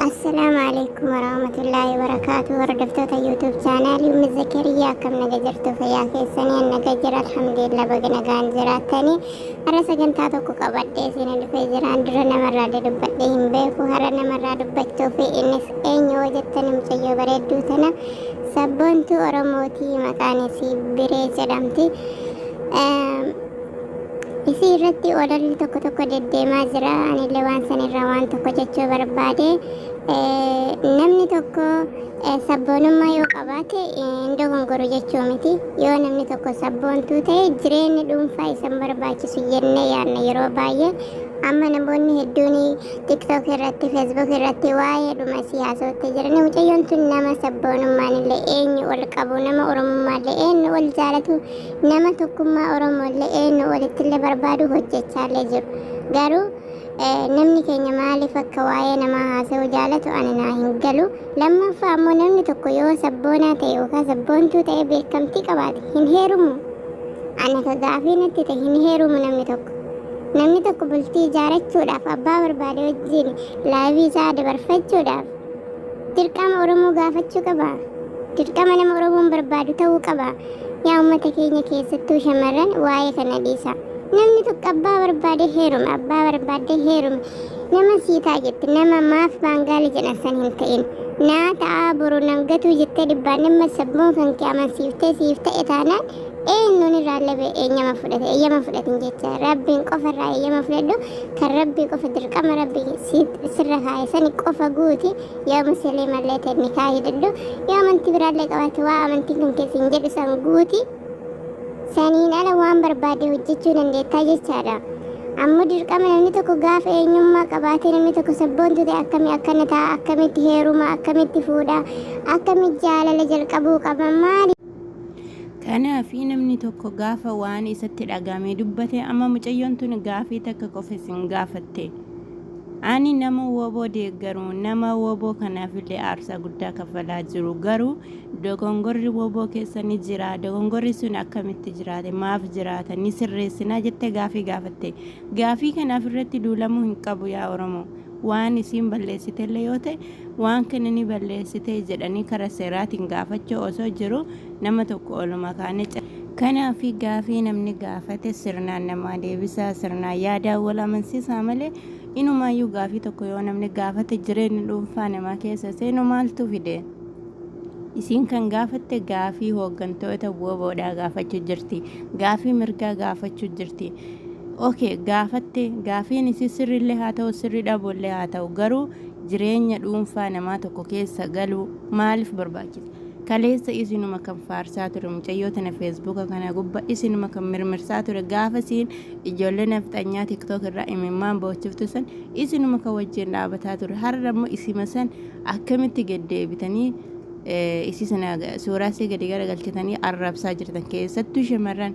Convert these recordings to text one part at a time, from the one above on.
السلام عليكم ورحمة الله وبركاته. وردفتوتا يوتيوب شانالي أم زكريا كم نجرتو فيا كيساني النجر الحمد لله بقنا كان جراتني أرسا جنتاتو كوكبادي سين اللي جران درنا مرة دبادي هم بيكو هرنا مرة دبادتو في إنس أين وجدتني مشيو بريدو تنا سبونتو أرموتي مكاني سي بريش دمتي isii irratti odolli tokko tokko deddeemaa jira. Anillee waan sanirraa waan tokko jechuu barbaade namni tokko sabboonummaa yoo qabaate hin dogongoru jechuu miti. Yoo namni tokko sabboontuu ta'e jireenya dhuunfaa isa barbaachisu jennee yaadna yeroo baay'ee. Amma namoonni hedduun TikTok irratti, Facebook irratti waa'ee dhuma siyaasaatti jiran. Mucayyoon tun nama sabboonummaan illee eenyu ol qabu, nama Oromummaa illee eenyu ol jaalatu, nama tokkummaa Oromoo illee eenyu walitti illee barbaadu hojjechaa illee jiru. Garuu namni keenya maaliif akka waa'ee namaa haasa'uu jaalatu ani naa hin galu. Lammaffaa ammoo namni tokko yoo sabboonaa ta'e yookaan sabboontuu ta'e beekamtii qabaate hin heerumu. Ani ka gaafii natti ta'e hin heerumu namni tokko. Namni tokko bultii ijaarrachuudhaaf abbaa barbaade wajjin laayivii isaa dabarfachuudhaaf dirqama Oromoo gaafachuu qaba. Dirqama nama Oromoon barbaadu ta'uu qaba. Yaa uummata keenya keessattuu shamarran waa'ee kana dhiisa. Namni tokko abbaa barbaade heeruma, abbaa barbaade heeruma. Nama siitaa jette nama maaf baangaalii jedhan san hin ta'in. Naa ta'aa boru namgatuu jettee dhibbaan nama sabboon kan kee amansiiftee siif ta'e taanaan eenyuun irraallee eeyyama fudhatin jecha rabbiin qofa irraa eeyyama fudhadhu kan rabbii qofa dirqama rabbii sirra kaa'e sani qofa guuti. Yoo musliimallee ta'e nikaa hidhadhu yoo amantii biraallee qabaate waa amantiin kan keessa hin jedhu san guuti. Saniin ala waan barbaade hojjechuu dandeettaa jechaadha. Ammoo dirqama namni tokko gaafa eenyummaa qabaate namni tokko sabboontuu ta'e akkamii akkana ta'a, akkamitti heeruma, akkamitti fuudha, akkamitti jaalala jalqabuu qaba maali? Kanaafi namni tokko gaafa waan isatti dhagahame dubbate. Amma mucayyoon tun gaafii takka qofa isin gaafatte. Ani nama woboo deeggaru, nama woboo kanaafillee aarsaa guddaa kaffalaa jiru. Garuu dogongorri woboo keessa ni jira. Dogongorri sun akkamitti jiraate, maaf jiraata, ni sirreessinaa jettee gaafii gaafatte. Gaafii kanaaf irratti duulamuu hin qabu yaa Oromoo. Waan isiin balleessitellee yoo ta'e waan kana ni balleessite jedhanii karaa seeraatiin gaafachuu osoo jiru nama tokko oluma kaane. Kanaafi gaafii namni gaafate sirnaan namaa deebisaa, sirnaan yaadaan wal amansiisaa malee inumaayyuu gaafii tokko yoo namni gaafate jireenya dhuunfaa namaa keessa seenu maaltu fide? Isiin kan gaafatte gaafii hooggantoota woboodhaa gaafachuu jirti. Gaafii mirgaa gaafachuu jirti. Okay, gaafatte gaafiin isi sirrillee haa ta'u sirri dhabuullee haa ta'u garuu jireenya dhuunfaa namaa tokko keessa galuu maaliif barbaachisa? Kaleessa isinuma kan faarsaa ture mucayyoo tana feesbuuka kana gubbaa isinuma kan mirmirsaa ture gaafa siin ijoollee nafxanyaa tiktook irraa imimmaan boochiftu san isinuma kan wajjin dhaabataa ture. Har'a immoo isima san akkamitti gaddeebitanii isi sana suuraa isii gadi garagalchitanii arrabsaa jirtan keessattuu shamarran.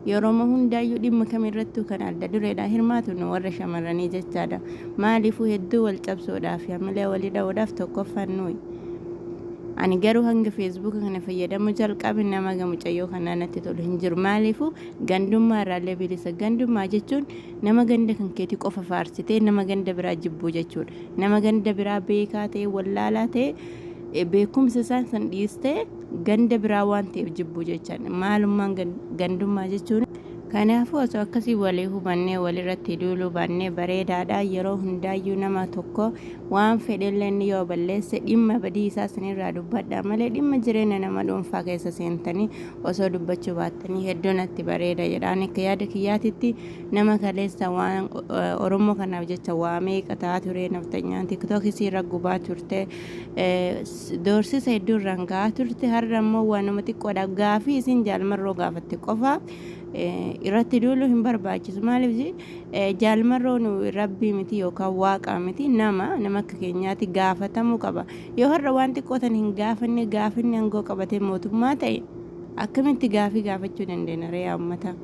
Yeroo hundaayyuu dhimma kamirrattuu kan adda dureedhaa hirmaatu nu warra shamarranii jechaadha. Maaliifuu hedduu wal cabsuudhaaf malee walii dha'uudhaaf tokkoffaan nuyi. Ani garuu hanga feesbuuka kana fayyadamu jalqabe nama mucayyoo kanaa natti tolu hin jiru. Maaliifuu gandummaa irraallee bilisa. Gandummaa jechuun nama ganda kan keetii qofa faarsitee nama ganda biraa jibbuu jechuudha. Nama ganda biraa beekaa ta'e wallaalaa ta'e beekumsa isaan san dhiistee ganda biraa waan ta'eef jibbuu jechaan maalummaan gandummaa jechuun. Kanaafuu osoo akkasii walii hubannee walirratti duuluu baannee bareedaadha. Yeroo hundaayyuu nama tokko waan fedhellee yoo balleesse dhimma badii isaa sanirraa dubbadha malee dhimma jireenya nama dhuunfaa keessa seentanii osoo dubbachuu baattanii hedduu natti bareeda jedhaan akka yaada kiyyaatitti nama kaleessa waan Oromoo kanaaf jecha waa meeqa ta'aa ture nafxanyaan tiktookii irra gubaa turte doorsisa hedduu irraan gahaa turte. Har'a immoo waanuma xiqqoodha gaafii isin jaalmarroo gaafatte qofa irratti duuluu hin barbaachisu. Maaliif jaalmarroon rabbii miti yookaan waaqa miti nama akka keenyaatti gaafatamuu qaba. Yoo har'a waan xiqqootan hin gaafanne gaafinni aangoo qabatee mootummaa ta'e akkamitti gaafii gaafachuu dandeenya reeyaa uummata?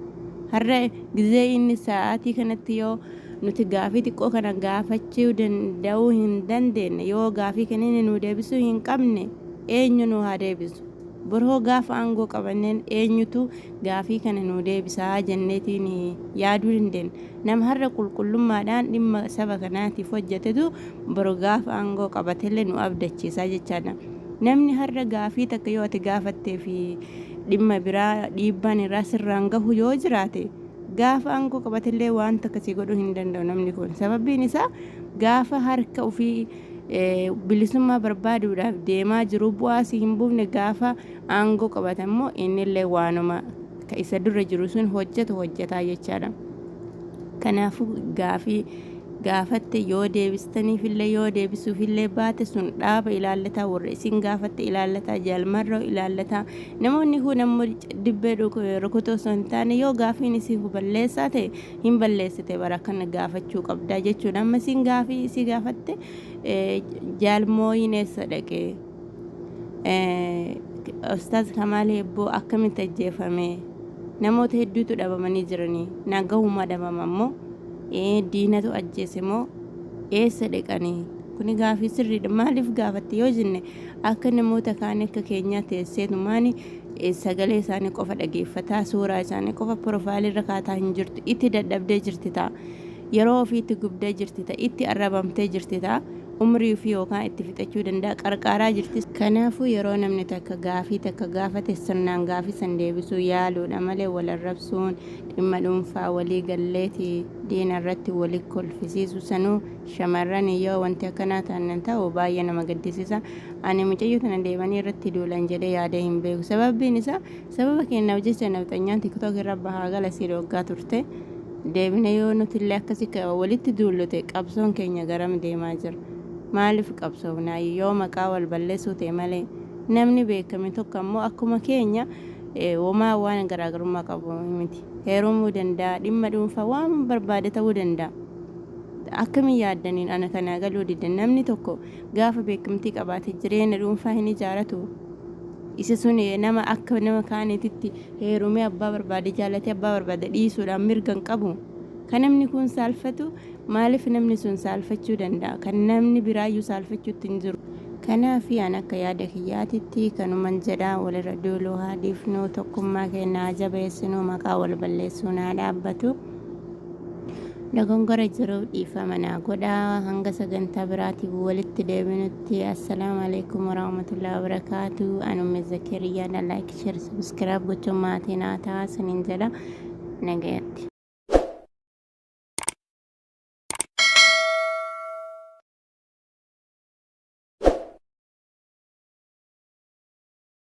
Har'a gizee inni sa'aatii kanatti yoo nuti gaafii xiqqoo kana gaafachuu danda'uu hin dandeenye yoo gaafii kana nu deebisuu hin qabne eenyu nu haa deebisu? boroo gaafa aangoo qabanneen eenyutu gaafii kana nuu deebisaa jenneetiin yaaduu dandeenya. Nama har'a qulqullummaadhaan dhimma saba kanaatiif hojjetetu boroo gaafa aangoo qabatellee nu abdachiisaa jechaadha. Namni har'a gaafii takka yoo ati gaafattee fi dhimma biraa dhiibbaan irraa sirraan gahu yoo jiraate gaafa aangoo qabatellee waan akkasii godhuu hin danda'u namni kun. Sababiin isaa gaafa harka ofii bilisummaa barbaaduudhaaf deemaa jiru bu'aas hin buufne gaafa aangoo qabatan immoo innillee waanuma ka isa dura jiru sun hojjetaa jechaadha. Kanaafuu gaafii gaafatte yoo deebistaniifillee yoo deebisuufillee baate sun dhaaba ilaallataa, warra isin gaafatte ilaallataa, jaalmarra ilaallataa. Namoonni kun ammoo dibbee rukutoo osoo hin taane yoo gaafiin isii balleessaa ta'e hin balleessite bara kana gaafachuu qabdaa jechuudha. Amma isin gaafii isii gaafatte jaalmooyin eessa dhaqee Ustaaz Kamaal Hebboo akkamitti ajjeefame? Namoota hedduutu dhabamanii jiranii nagahuma dhabama ammoo diinatu ajjeese moo eessa dhaqanii? Kuni gaafii sirriidha. Maaliif gaafatte yoo jenne akka namoota kaan akka keenyaa teesseetumaan sagalee isaanii qofa dhageeffataa, suuraa isaanii qofa profaayilirra kaataa hin jirtu. Itti dadhabdee jirti ta'a, yeroo ofiitti gubdee jirti ta'a, itti arrabamtee jirti ta'a, umrii ofii yookaan itti fixachuu danda'a, qarqaaraa jirti. Kanaafuu yeroo namni takka gaafii takka gaafate sirnaan gaafii san deebisuu yaaluudha malee wal arrabsuun dhimma dhuunfaa walii galleeti diina irratti walii kolfisiisu sanuu shamarran yoo wanti akkanaa taanan ta'u baay'ee nama gaddisiisa. Ani mucayyoo tana deemanii irratti duulan jedhee yaada hin beeku. Sababiin isaa sababa kennaaf jecha nafxanyaan tiktook irra bahaa gala sii dhoggaa turte. Deebine yoo nuti illee akkasii walitti duullute qabsoon keenya garam deemaa jira? Maaliif qabsoofnaa? Yoo maqaa wal balleessuu ta'e malee namni beekame tokko ammoo akkuma keenya womaa waan garaagarummaa qabu miti. Heerumuu danda'a, dhimma dhuunfaa waan barbaade ta'uu danda'a. Akkamiin yaaddaniin ana kanaa galuu diddan? Namni tokko gaafa beekamtii qabaate jireenya dhuunfaa hin ijaaratu. Isa sun nama akka nama kaaniititti heerumee abbaa barbaade jaalatee abbaa barbaade dhiisuudhaan mirga hin qabu. Kan namni kun saalfatu maaliif namni sun saalfachuu danda'a? Kan namni biraayyuu saalfachuutti hin jiru. Kanaaf an akka yaada kiyyaatitti kanuman jedhaa walirra duuluu haa dhiifnu, tokkummaa keenya haa jabeessinu, maqaa wal balleessuun haa dhaabbatu. Dogongora jiruuf dhiifama naa godhaa. Hanga sagantaa biraatiif walitti deebinutti assalaamu alaikum warahmatullahi wabarakaatu. Anumme Zakariyaa like share subscribe gochuun maatiin haa ta'a siniin jedha. Nagaatti.